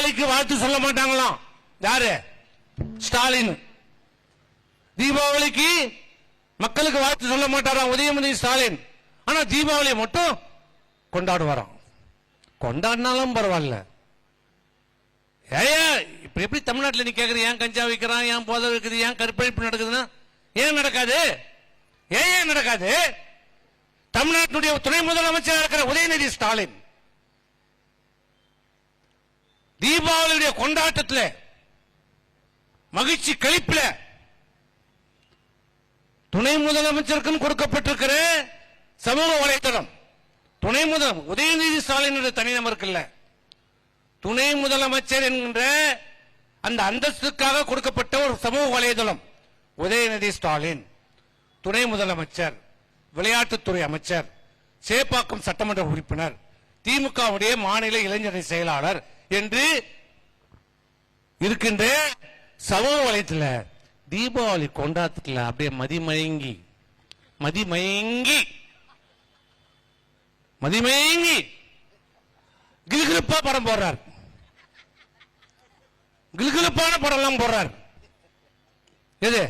தீபாவளிக்கு வாழ்த்து சொல்ல மாட்டாங்களாம். யாரு? ஸ்டாலின். தீபாவளிக்கு மக்களுக்கு வாழ்த்து சொல்ல மாட்டாராம் உதயநிதி ஸ்டாலின். ஆனா தீபாவளியை மட்டும் கொண்டாடுவாராம். கொண்டாடினாலும் பரவாயில்ல. இப்ப எப்படி தமிழ்நாட்டில் நீ கேக்குற, ஏன் கஞ்சா வைக்கிறான், ஏன் போதை இருக்குது, ஏன் கற்பழிப்பு நடக்குதுன்னா ஏன் நடக்காது? ஏன் நடக்காது? தமிழ்நாட்டுடைய துணை முதலமைச்சர் இருக்கிற உதயநிதி ஸ்டாலின் தீபாவளியுடைய கொண்டாட்டத்தில் மகிழ்ச்சி கழிப்பில் துணை முதலமைச்சருக்கும் கொடுக்கப்பட்டிருக்கிற சமூக வலைத்தளம், துணை உதயநிதி ஸ்டாலின் தனிநபருக்கு இல்ல, துணை முதலமைச்சர் என்கின்ற அந்த அந்தஸ்துக்காக கொடுக்கப்பட்ட ஒரு சமூக வலைதளம். உதயநிதி ஸ்டாலின் துணை முதலமைச்சர், விளையாட்டுத்துறை அமைச்சர், சேப்பாக்கம் சட்டமன்ற உறுப்பினர், திமுகவுடைய மாநில இளைஞரணி செயலாளர் என்று இருக்கின்ற சமூக வலைத்துல தீபாவளி கொண்டாட்டத்தில் அப்படியே மதிமயங்கி கிலுகிலுப்பா படம் போடுறார். கிலுகிலுப்பான படம் எல்லாம் போடுறார். எது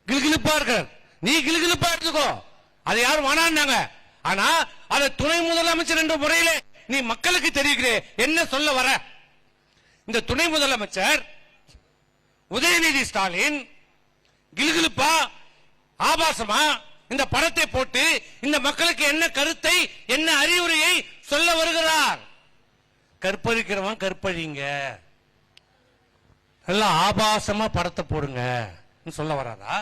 கிலுகிலுப்பா இருக்கார்? நீ கிலுகிலுப்பா எடுத்துக்கோ, அதை யாரும் வேணான்னாங்க. ஆனா அதை துணை முதலமைச்சர் என்ற முறையிலே நீ மக்களுக்கு தெரிவிக்கிறே, என்ன சொல்ல வர? இந்த துணை முதலமைச்சர் உதயநிதி ஸ்டாலின் கிலுகிலுப்பா ஆபாசமா இந்த படத்தை போட்டு இந்த மக்களுக்கு என்ன கருத்தை, என்ன அறிவுரையை சொல்ல வருகிறார்? கற்பழிக்கிறவன் கற்பழிங்க, எல்லாம் ஆபாசமா படத்தை போடுங்க சொல்ல வராதா?